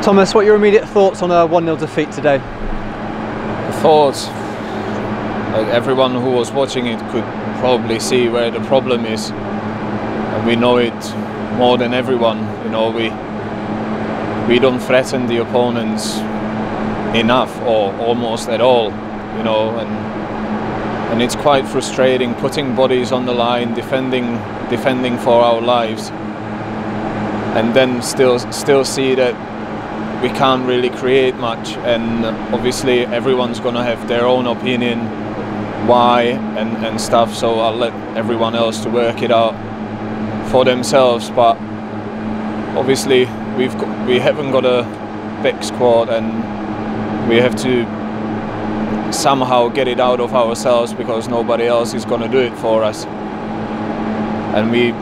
Thomas, what are your immediate thoughts on a 1-0 defeat today? The thoughts, like everyone who was watching it could probably see where the problem is, and we know it more than everyone. You know, we don't threaten the opponents enough or almost at all. You know, and it's quite frustrating putting bodies on the line, defending for our lives, and then still see that we can't really create much. And obviously everyone's gonna have their own opinion why and stuff, so I'll let everyone else to work it out for themselves. But obviously we haven't got a big squad, and we have to somehow get it out of ourselves because nobody else is gonna do it for us, and we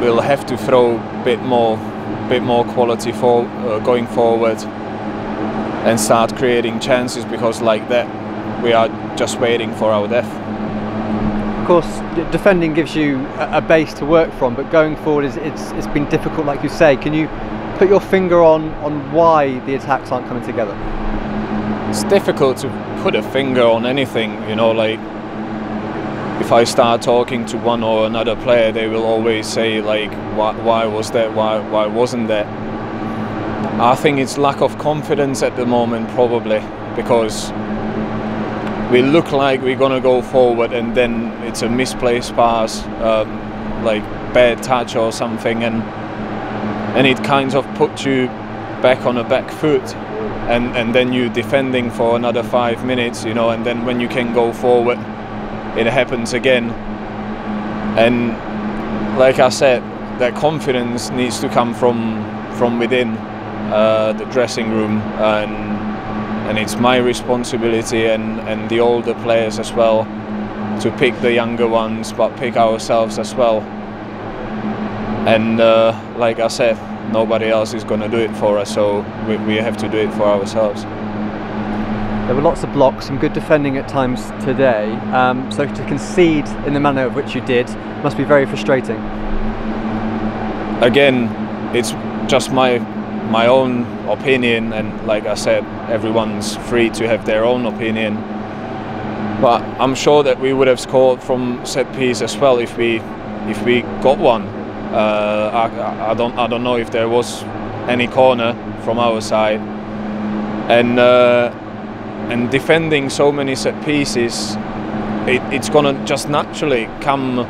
will have to throw a bit more quality for going forward and start creating chances, because like that we are just waiting for our death. Of course, defending gives you a base to work from, but going forward it's been difficult, like you say. Can you put your finger on why the attacks aren't coming together? It's difficult to put a finger on anything, you know, like if I start talking to one or another player, they will always say like, why was that, why wasn't that? I think it's lack of confidence at the moment, probably, because we look like we're gonna go forward and then it's a misplaced pass, like bad touch or something, and it kind of puts you back on a back foot, and then you're defending for another 5 minutes, you know, and then when you can go forward, it happens again. And like I said, that confidence needs to come from within the dressing room, and it's my responsibility and the older players as well to pick the younger ones, but pick ourselves as well. And like I said, nobody else is going to do it for us, so we have to do it for ourselves. There were lots of blocks, some good defending at times today, so to concede in the manner of which you did must be very frustrating. Again, it's just my own opinion, and like I said, everyone's free to have their own opinion. But I'm sure that we would have scored from set piece as well if we got one. I don't know if there was any corner from our side, and defending so many set pieces, it's gonna just naturally come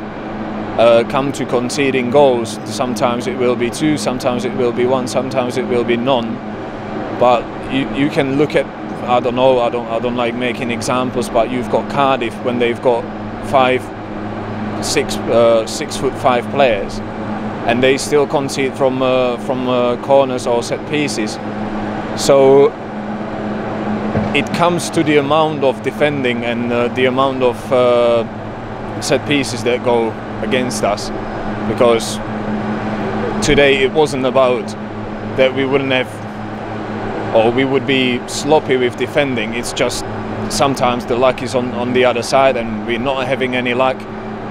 to conceding goals. Sometimes it will be 2, sometimes it will be 1, sometimes it will be none. But you can look at, I don't know, I don't like making examples, but you've got Cardiff when they've got 6'5" players, and they still concede from corners or set pieces. So it comes to the amount of defending and the amount of set pieces that go against us, because today it wasn't about that we wouldn't have, or we would be sloppy with defending. It's just sometimes the luck is on the other side and we're not having any luck,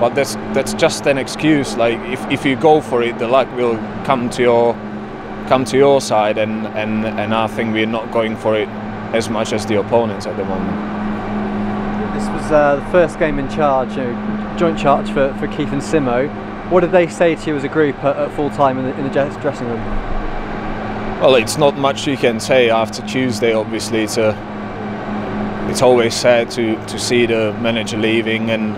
but that's just an excuse. Like if you go for it, the luck will come to your side, and I think we're not going for it as much as the opponents at the moment. This was the first game in charge, joint charge for Keith and Simo. What did they say to you as a group at full time in the dressing room? Well, it's not much you can say after Tuesday. Obviously, it's always sad to see the manager leaving and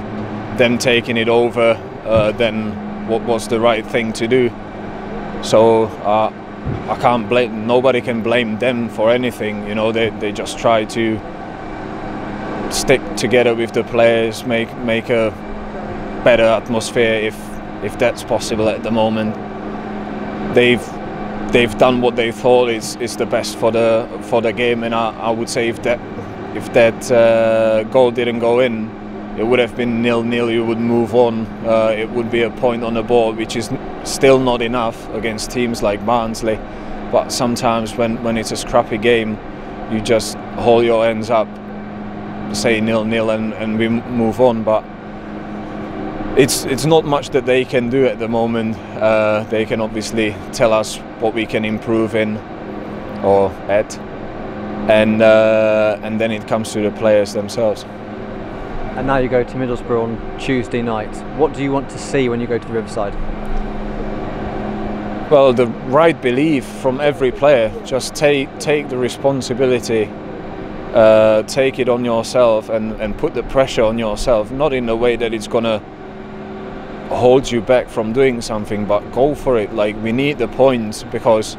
them taking it over. Then what was the right thing to do? So I can't blame. Nobody can blame them for anything. You know, they just try to stick together with the players, make a better atmosphere if that's possible at the moment. They've done what they thought is the best for the game, and I would say if that goal didn't go in, it would have been 0-0. You would move on. It would be a point on the board, which is still not enough against teams like Barnsley. But sometimes when it's a scrappy game, you just hold your hands up, say 0-0, and we move on. But it's not much that they can do at the moment. They can obviously tell us what we can improve in, or at, and then it comes to the players themselves. And now you go to Middlesbrough on Tuesday night. What do you want to see when you go to the Riverside? Well, the right belief from every player. Just take the responsibility, take it on yourself, and put the pressure on yourself. Not in a way that it's gonna hold you back from doing something, but go for it. Like, we need the points, because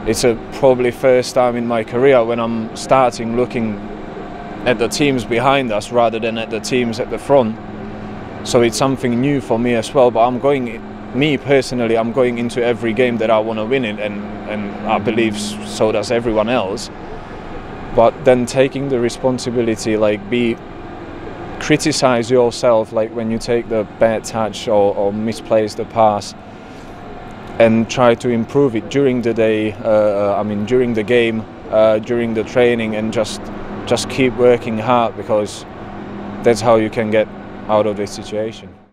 it's probably first time in my career when I'm starting looking at the teams behind us rather than at the teams at the front. So it's something new for me as well. But me personally, I'm going into every game that I want to win it, and I believe so does everyone else. But then taking the responsibility, like, criticize yourself, like when you take the bad touch or misplace the pass, and try to improve it during the day. During the game, during the training, and just keep working hard, because that's how you can get out of this situation.